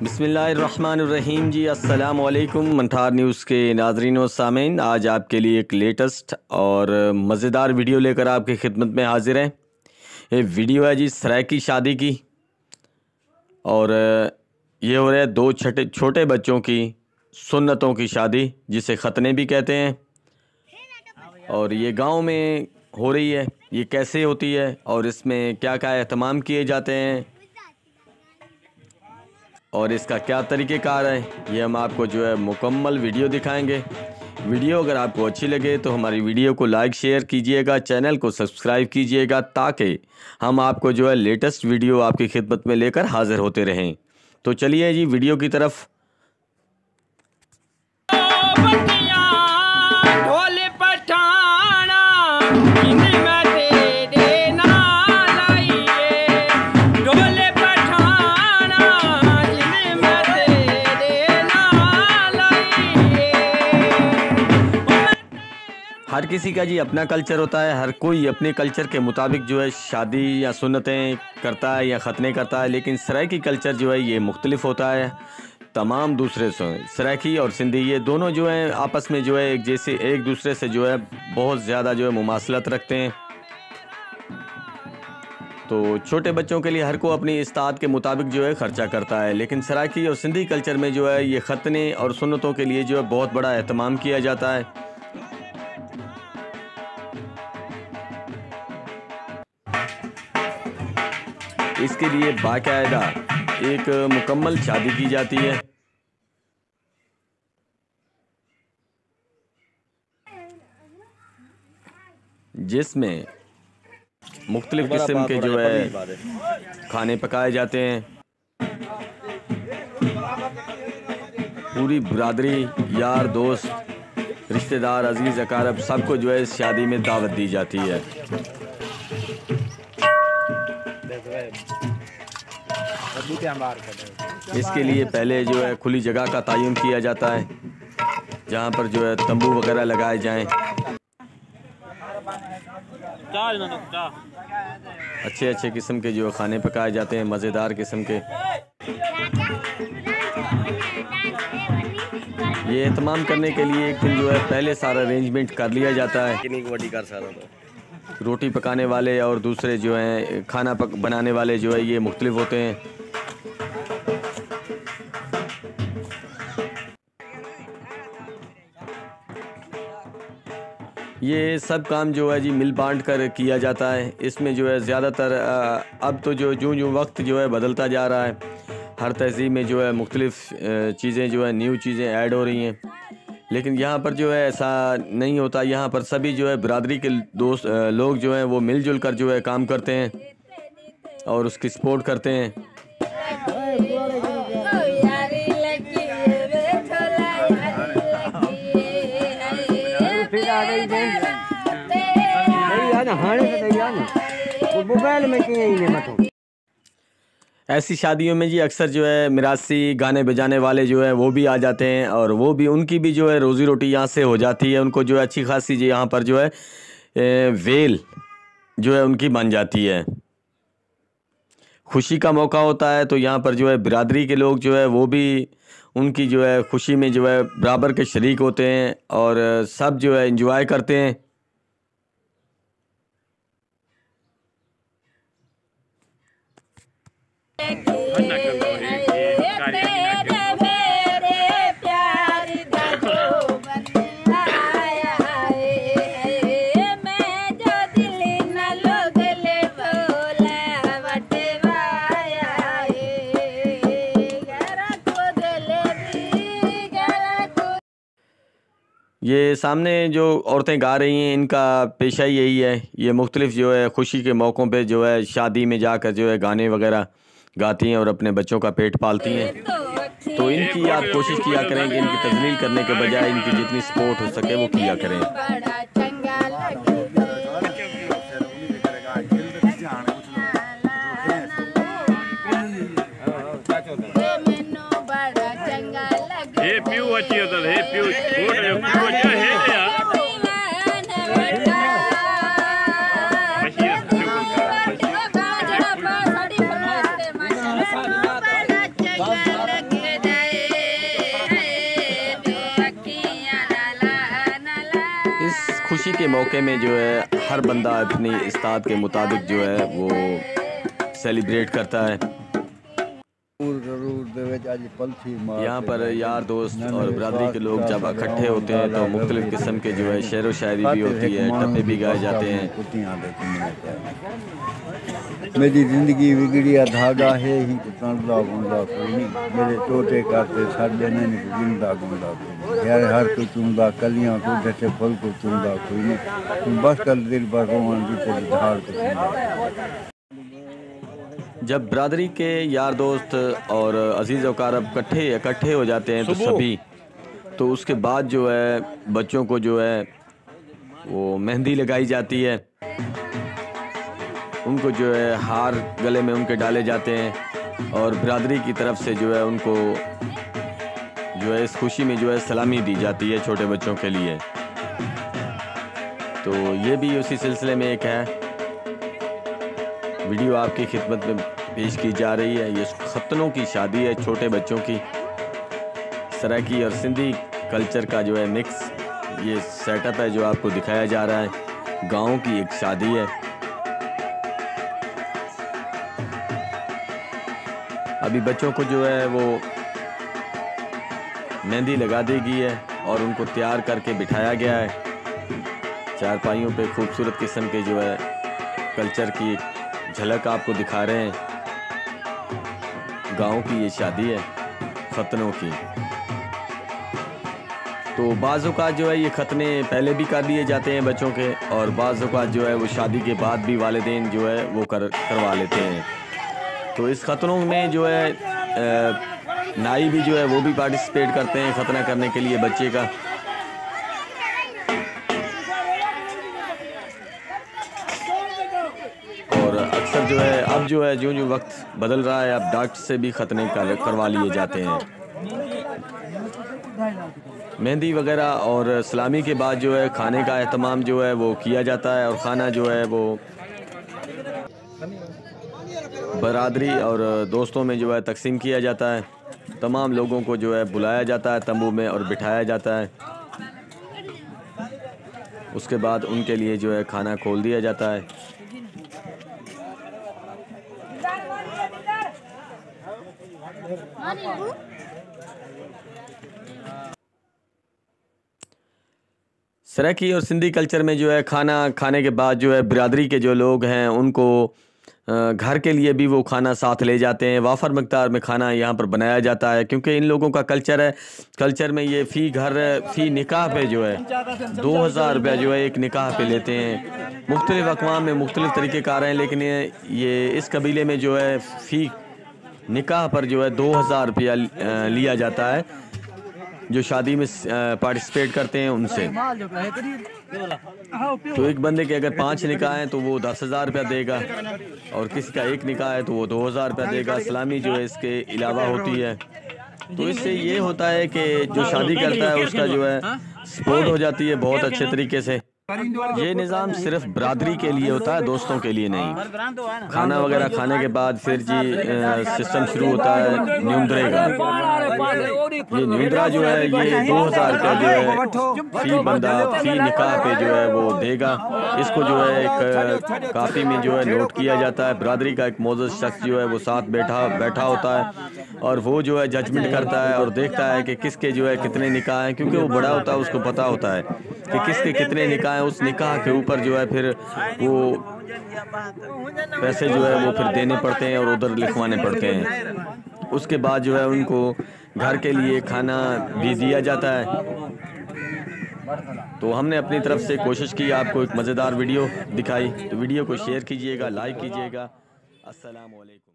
बिस्मिल्लाहिर्रहमानिर्रहीम जी, अस्सलाम वालेकुम। मंठार न्यूज़ के नाज़रीन व सामीन, आज आपके लिए एक लेटेस्ट और मज़ेदार वीडियो लेकर आपकी खिदमत में हाजिर हैं। ये वीडियो है जी सराय की शादी की, और ये हो रहा है दो छोटे बच्चों की सुन्नतों की शादी, जिसे ख़तने भी कहते हैं। और ये गांव में हो रही है। ये कैसे होती है और इसमें क्या क्या एहतमाम किए जाते हैं और इसका क्या तरीक़ेकार है, ये हम आपको जो है मुकम्मल वीडियो दिखाएंगे। वीडियो अगर आपको अच्छी लगे तो हमारी वीडियो को लाइक शेयर कीजिएगा, चैनल को सब्सक्राइब कीजिएगा, ताकि हम आपको जो है लेटेस्ट वीडियो आपकी खिदमत में लेकर हाज़िर होते रहें। तो चलिए जी वीडियो की तरफ। हर किसी का जी अपना कल्चर होता है, हर कोई अपने कल्चर के मुताबिक जो है शादी या सुन्नतें करता है या ख़तने करता है। लेकिन सराइकी कल्चर जो है ये मुख्तलिफ होता है तमाम दूसरे से। सराइकी और सिंधी ये दोनों जो हैं आपस में जो है एक दूसरे से जो है बहुत ज़्यादा जो है मुमासलत रखते हैं। तो छोटे बच्चों के लिए हर को अपनी इस्तात के मुताबिक जो है ख़र्चा करता है। लेकिन सराइकी और सिंधी कल्चर में जो है ये ख़तने और सुन्नतों के लिए जो है बहुत बड़ा एहतमाम किया जाता है। इसके लिए बाकायदा एक मुकम्मल शादी की जाती है, जिसमें मुख्तलिफ किस्म के जो है खाने पकाए जाते हैं। पूरी बिरादरी, यार दोस्त, रिश्तेदार, अजीज़ अकारब सबको जो है इस शादी में दावत दी जाती है। इसके लिए पहले जो है खुली जगह का तयन किया जाता है, जहाँ पर जो है तंबू वगैरह लगाए जाएं। अच्छे अच्छे किस्म के जो खाने पकाए जाते हैं, मज़ेदार किस्म के। ये एहतमाम करने के लिए एक दिन जो है पहले सारा अरेंजमेंट कर लिया जाता है। रोटी पकाने वाले और दूसरे जो हैं खाना बनाने वाले जो है ये मुख्तलिफ होते हैं। ये सब काम जो है जी मिल बांट कर किया जाता है। इसमें जो है ज़्यादातर अब तो जो वक्त जो है बदलता जा रहा है, हर तहज़ीब में जो है मुख्तलिफ चीज़ें जो है न्यू चीज़ें ऐड हो रही हैं। लेकिन यहाँ पर जो है ऐसा नहीं होता। यहाँ पर सभी जो है बिरादरी के दोस्त लोग जो हैं वो मिलजुल कर जो है काम करते हैं और उसकी सपोर्ट करते हैं। ऐसी शादियों में जी अक्सर जो है मिरासी गाने बजाने वाले जो है वो भी आ जाते हैं, और वो भी उनकी भी जो है रोज़ी रोटी यहाँ से हो जाती है। उनको जो है अच्छी खासी जी यहाँ पर जो है वेल जो है उनकी बन जाती है। खुशी का मौका होता है तो यहाँ पर जो है बिरादरी के लोग जो है वो भी उनकी जो है खुशी में जो है बराबर के शरीक होते हैं और सब जो है एंजॉय करते हैं। ये सामने जो औरतें गा रही हैं इनका पेशा ही यही है। ये मुख्तलिफ जो है खुशी के मौक़ों पे जो है शादी में जाकर जो है गाने वगैरह गाती हैं और अपने बच्चों का पेट पालती हैं। तो इनकी आप कोशिश किया करें कि इनकी तजलील करने के बजाय इनकी जितनी सपोर्ट हो सके वो किया करें। लगी मौके में जो है हर बंदा अपनी इस्ताद के मुताबिक जो है वो सेलिब्रेट करता है। यहाँ पर यार दोस्त और बरादरी के लोग जब इकट्ठे होते हैं तो मुख्तलिफ़ किस्म के जो है शेर व शायरी भी होती है, टप्पे भी गाए जाते हैं। मेरी जिंदगी बिगड़िया धागा है ही तंदा गुंदा कोई नहीं, मेरे टोटे काटे साडे ने जिंदा गुंदा कोई यार, हर कोई चुंदा कलियां को जैसे फल को चुंदा कोई नहीं, बस कर दिल पर रोवन की तेरी धार को चुंदा। जब बरादरी के यार दोस्त और अजीज़ वकारब इकट्ठे हो जाते हैं तो सभी, तो उसके बाद जो है बच्चों को जो है वो मेहंदी लगाई जाती है, उनको जो है हार गले में उनके डाले जाते हैं और बरादरी की तरफ से जो है उनको जो है इस खुशी में जो है सलामी दी जाती है छोटे बच्चों के लिए। तो ये भी उसी सिलसिले में एक है वीडियो आपकी खिदमत में पेश की जा रही है। ये खतनों की शादी है छोटे बच्चों की, सराइकी और सिंधी कल्चर का जो है मिक्स ये सेटअप है जो आपको दिखाया जा रहा है। गाँव की एक शादी है। अभी बच्चों को जो है वो मेहंदी लगा दी गई है और उनको तैयार करके बिठाया गया है। चारपाइयों पे खूबसूरत किस्म के जो है कल्चर की झलक आपको दिखा रहे हैं। गांव की ये शादी है खतनों की। तो बाज़ औक़ात जो है ये खतने पहले भी कर दिए जाते हैं बच्चों के, और बाज़ औक़ात जो है वो शादी के बाद भी वालिदैन जो है वो करवा लेते हैं। तो इस खतनों में जो है नाई भी जो है वो भी पार्टिसिपेट करते हैं खतना करने के लिए बच्चे का। और अक्सर जो है अब जो है जो वक्त बदल रहा है, अब डॉक्टर से भी खतने करवा लिए जाते हैं। मेहंदी वगैरह और सलामी के बाद जो है खाने का एहतमाम जो है वो किया जाता है और ख़ाना जो है वो बरादरी और दोस्तों में जो है तकसीम किया जाता है। तमाम लोगों को जो है बुलाया जाता है तंबू में और बिठाया जाता है। उसके बाद उनके लिए जो है खाना खोल दिया जाता है। सराइकी और सिंधी कल्चर में जो है खाना खाने के बाद जो है बिरादरी के जो लोग हैं उनको घर के लिए भी वो खाना साथ ले जाते हैं। वाफर मकदार में खाना यहाँ पर बनाया जाता है क्योंकि इन लोगों का कल्चर है। कल्चर में ये फ़ी निकाह पे जो है 2000 रुपया जो है एक निकाह पे लेते हैं। मुख्तलिफ़ अक़वाम में मुख्तलिफ़ तरीक़े कार हैं, लेकिन ये इस कबीले में जो है फ़ी निकाह पर जो है 2000 रुपया लिया जाता है जो शादी में पार्टिसिपेट करते हैं उनसे। तो एक बंदे के अगर 5 निकाह हैं तो वो 10,000 रुपया देगा, और किसी का एक निकाह है तो वो 2000 रुपया देगा। सलामी जो है इसके अलावा होती है। तो इससे ये होता है कि जो शादी करता है उसका जो है सपोर्ट हो जाती है बहुत अच्छे तरीके से। ये निज़ाम सिर्फ बरादरी के लिए होता है, दोस्तों के लिए नहीं। खाना वगैरह खाने के बाद फिर जी सिस्टम शुरू होता है न्यूंदरे का। ये न्यूंदरा जो है ये 2000 रुपया जो है फ़ी बंदा फ़ी निकाह पे जो है वो देगा। इसको जो है एक काफ़ी में जो है नोट किया जाता है। बरादरी का एक मोअज़्ज़ज़ शख्स जो है वो साथ बैठा होता है और वो जो है जजमेंट करता है और देखता है कि किसके जो है कितने निकाह हैं, क्योंकि वो बड़ा होता है उसको पता होता है कि किसके कितने निकाह हैं। उस निकाह के ऊपर जो है फिर वो पैसे जो है वो फिर देने पड़ते हैं और उधर लिखवाने पड़ते हैं। उसके बाद जो है उनको घर के लिए खाना भी दिया जाता है। तो हमने अपनी तरफ से कोशिश की आपको एक मज़ेदार वीडियो दिखाई। तो वीडियो को शेयर कीजिएगा, लाइक कीजिएगा। अस्सलाम वालेकुम।